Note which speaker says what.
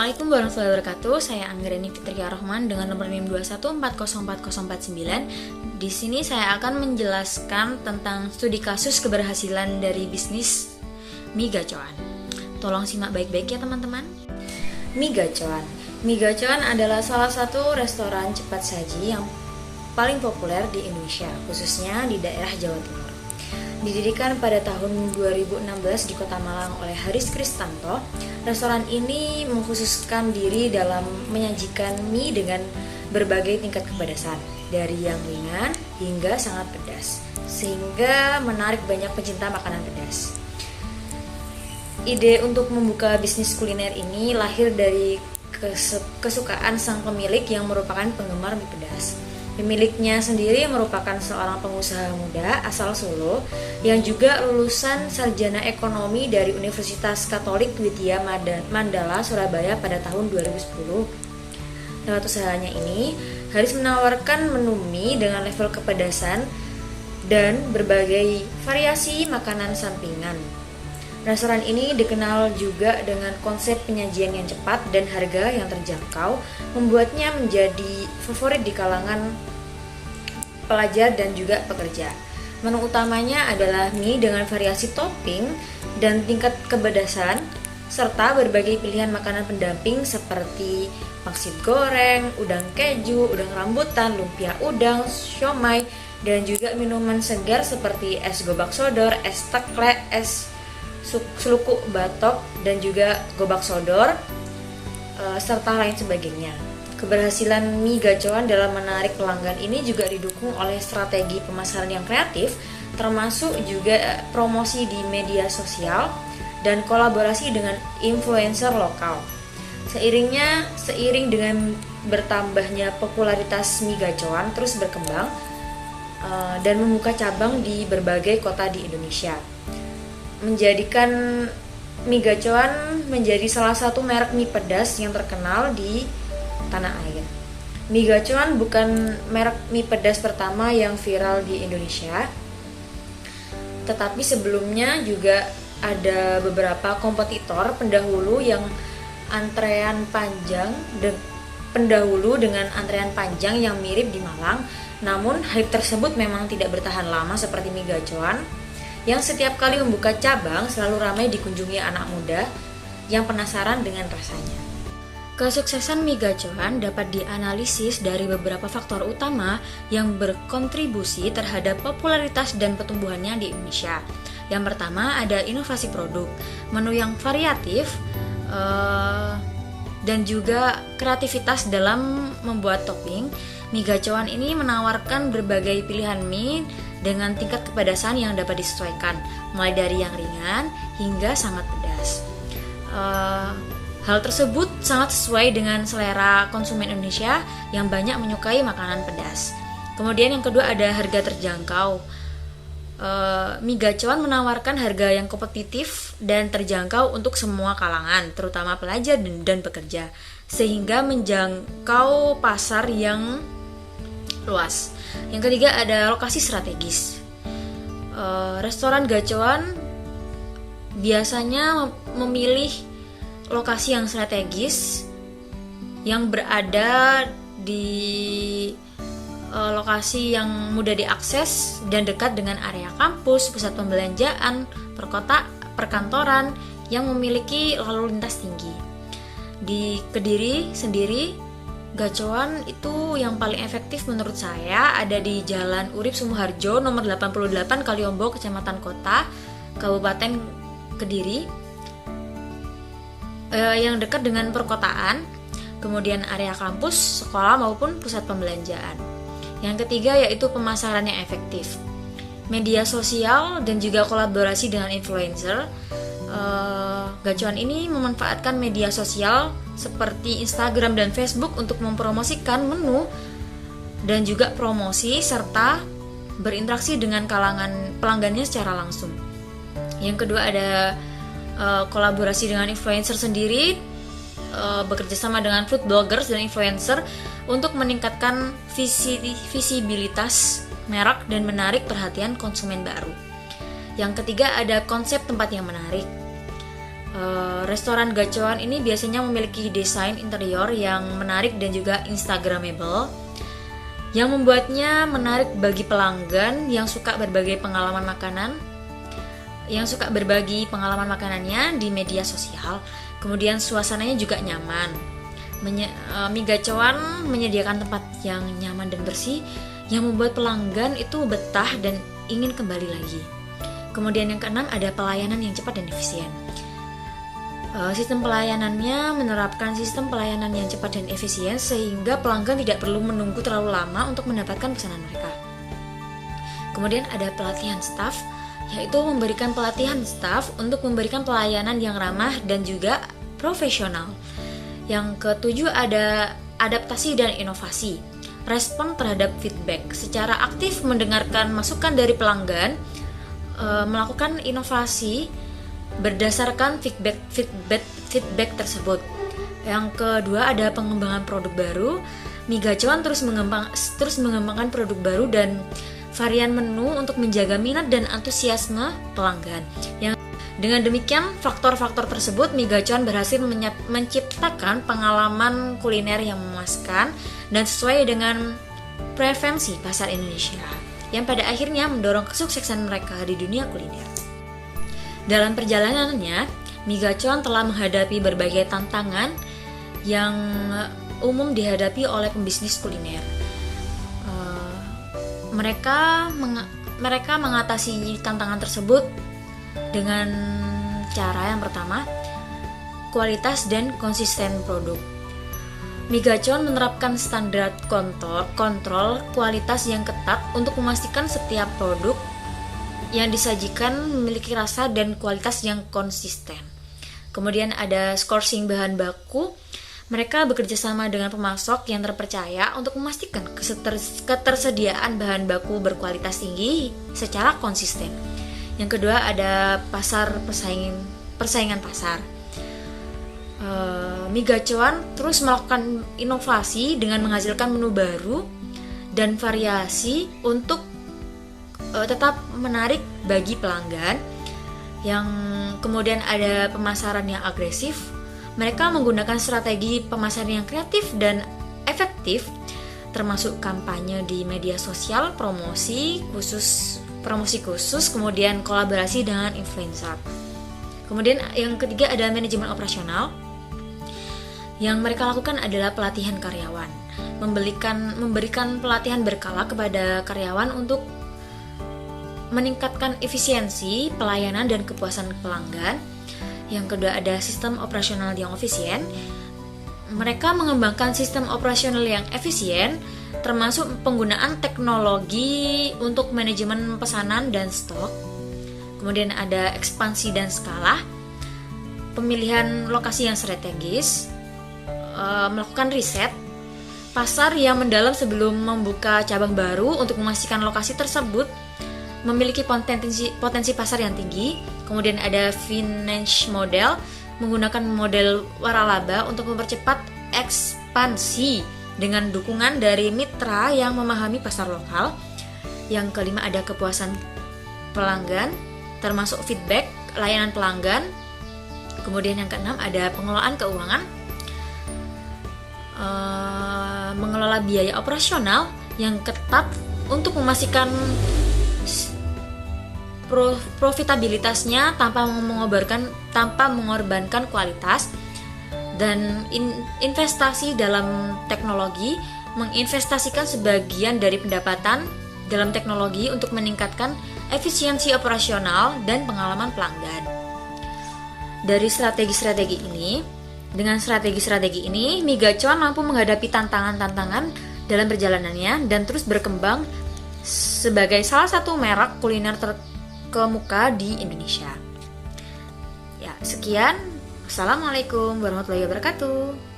Speaker 1: Assalamualaikum warahmatullahi wabarakatuh. Saya Anggreni Fitria Rohman dengan nomor NIM 214044049. Di sini saya akan menjelaskan tentang studi kasus keberhasilan dari bisnis mie gacoan. Tolong simak baik-baik ya teman-teman. Mie gacoan. Mie gacoan adalah salah satu restoran cepat saji yang paling populer di Indonesia, khususnya di daerah Jawa Timur. Didirikan pada tahun 2016 di Kota Malang oleh Haris Kristanto, restoran ini mengkhususkan diri dalam menyajikan mie dengan berbagai tingkat kepedasan, dari yang ringan hingga sangat pedas, sehingga menarik banyak pecinta makanan pedas. Ide untuk membuka bisnis kuliner ini lahir dari kesukaan sang pemilik yang merupakan penggemar mie pedas. Pemiliknya sendiri merupakan seorang pengusaha muda asal Solo yang juga lulusan sarjana ekonomi dari Universitas Katolik Widya Mandala, Surabaya pada tahun 2010. Lewat usahanya ini, Haris menawarkan menu mie dengan level kepedasan dan berbagai variasi makanan sampingan. Restoran ini dikenal juga dengan konsep penyajian yang cepat dan harga yang terjangkau, membuatnya menjadi favorit di kalangan pelajar dan juga pekerja. Menu utamanya adalah mie dengan variasi topping dan tingkat kepedasan, serta berbagai pilihan makanan pendamping seperti pangsit goreng, udang keju, udang rambutan, lumpia udang, siomay, dan juga minuman segar seperti es gobak sodor, es tekle, es selukuk batok, dan juga gobak sodor, serta lain sebagainya. Keberhasilan mie gacoan dalam menarik pelanggan ini juga didukung oleh strategi pemasaran yang kreatif, termasuk juga promosi di media sosial dan kolaborasi dengan influencer lokal. Seiring dengan bertambahnya popularitas mie gacoan terus berkembang dan membuka cabang di berbagai kota di Indonesia, menjadikan mie gacoan menjadi salah satu merek mie pedas yang terkenal di tanah air. Mie gacoan bukan merek mie pedas pertama yang viral di Indonesia, tetapi sebelumnya juga ada beberapa kompetitor pendahulu dengan antrean panjang yang mirip di Malang. Namun hype tersebut memang tidak bertahan lama seperti mie gacoan, yang setiap kali membuka cabang selalu ramai dikunjungi anak muda yang penasaran dengan rasanya. Kesuksesan mie gacoan dapat dianalisis dari beberapa faktor utama yang berkontribusi terhadap popularitas dan pertumbuhannya di Indonesia. Yang pertama ada inovasi produk, menu yang variatif, dan juga kreativitas dalam membuat topping. Mie gacoan ini menawarkan berbagai pilihan mie dengan tingkat kepedasan yang dapat disesuaikan, mulai dari yang ringan hingga sangat pedas. Hal tersebut sangat sesuai dengan selera konsumen Indonesia yang banyak menyukai makanan pedas. Kemudian yang kedua ada harga terjangkau. Mie gacoan menawarkan harga yang kompetitif dan terjangkau untuk semua kalangan, terutama pelajar dan pekerja, sehingga menjangkau pasar yang luas. Yang ketiga ada lokasi strategis. Restoran gacoan biasanya memilih lokasi yang strategis yang berada di lokasi yang mudah diakses dan dekat dengan area kampus, pusat pembelanjaan, perkantoran yang memiliki lalu lintas tinggi. Di Kediri sendiri, gacoan itu yang paling efektif menurut saya ada di Jalan Urip Sumoharjo nomor 88 Kaliombo, Kecamatan Kota, Kabupaten Kediri, yang dekat dengan perkotaan, kemudian area kampus, sekolah maupun pusat pembelanjaan. Yang ketiga yaitu pemasaran yang efektif. Media sosial dan juga kolaborasi dengan influencer. Gacoan ini memanfaatkan media sosial seperti Instagram dan Facebook untuk mempromosikan menu dan juga promosi serta berinteraksi dengan kalangan pelanggannya secara langsung. Yang kedua ada kolaborasi dengan influencer sendiri, bekerja sama dengan food bloggers dan influencer untuk meningkatkan visibilitas merek dan menarik perhatian konsumen baru. Yang ketiga ada konsep tempat yang menarik. Restoran gacuan ini biasanya memiliki desain interior yang menarik dan juga instagramable, yang membuatnya menarik bagi pelanggan yang suka berbagi pengalaman makanannya di media sosial. Kemudian suasananya juga nyaman. Mie gacuan menyediakan tempat yang nyaman dan bersih, yang membuat pelanggan itu betah dan ingin kembali lagi. Kemudian yang keenam, ada pelayanan yang cepat dan efisien. Sistem pelayanannya menerapkan sistem pelayanan yang cepat dan efisien sehingga pelanggan tidak perlu menunggu terlalu lama untuk mendapatkan pesanan mereka. Kemudian ada pelatihan staf, yaitu memberikan pelatihan staf untuk memberikan pelayanan yang ramah dan juga profesional. Yang ketujuh, ada adaptasi dan inovasi. Respon terhadap feedback, secara aktif mendengarkan masukan dari pelanggan, melakukan inovasi berdasarkan feedback tersebut. Yang kedua, ada pengembangan produk baru. Mie gacuan terus mengembangkan produk baru dan varian menu untuk menjaga minat dan antusiasme pelanggan. Dengan demikian, faktor-faktor tersebut, mie gacuan berhasil menciptakan pengalaman kuliner yang memuaskan dan sesuai dengan preferensi pasar Indonesia, yang pada akhirnya mendorong kesuksesan mereka di dunia kuliner. Dalam perjalanannya, mie gacuan telah menghadapi berbagai tantangan yang umum dihadapi oleh pembisnis kuliner. Mereka mengatasi tantangan tersebut dengan cara yang pertama, kualitas dan konsisten produk. Mie gacuan menerapkan standar kontrol kualitas yang ketat untuk memastikan setiap produk yang disajikan memiliki rasa dan kualitas yang konsisten. Kemudian ada sourcing bahan baku. Mereka bekerja sama dengan pemasok yang terpercaya untuk memastikan ketersediaan bahan baku berkualitas tinggi secara konsisten. Yang kedua, ada persaingan pasar. Mie gacuan terus melakukan inovasi dengan menghasilkan menu baru dan variasi untuk tetap menarik bagi pelanggan. Yang kemudian ada pemasaran yang agresif. Mereka menggunakan strategi pemasaran yang kreatif dan efektif, termasuk kampanye di media sosial, promosi khusus, kemudian kolaborasi dengan influencer. Kemudian yang ketiga, ada manajemen operasional. Yang mereka lakukan adalah pelatihan karyawan, memberikan pelatihan berkala kepada karyawan untuk meningkatkan efisiensi pelayanan dan kepuasan pelanggan. Yang kedua, ada sistem operasional yang efisien. Mereka mengembangkan sistem operasional yang efisien, termasuk penggunaan teknologi untuk manajemen pesanan dan stok. Kemudian ada ekspansi dan skala, pemilihan lokasi yang strategis, melakukan riset pasar yang mendalam sebelum membuka cabang baru untuk memastikan lokasi tersebut memiliki potensi pasar yang tinggi. Kemudian ada finance model, menggunakan model waralaba untuk mempercepat ekspansi dengan dukungan dari mitra yang memahami pasar lokal. Yang kelima, ada kepuasan pelanggan, termasuk feedback, layanan pelanggan. Kemudian yang keenam, ada pengelolaan keuangan, mengelola biaya operasional yang ketat untuk memastikan profitabilitasnya tanpa mengorbankan kualitas. Dan investasi dalam teknologi, menginvestasikan sebagian dari pendapatan dalam teknologi untuk meningkatkan efisiensi operasional dan pengalaman pelanggan. Dari dengan strategi-strategi ini, mie gacuan mampu menghadapi tantangan-tantangan dalam perjalanannya dan terus berkembang sebagai salah satu merek kuliner terkemuka di Indonesia. Ya, sekian. Assalamualaikum warahmatullahi wabarakatuh.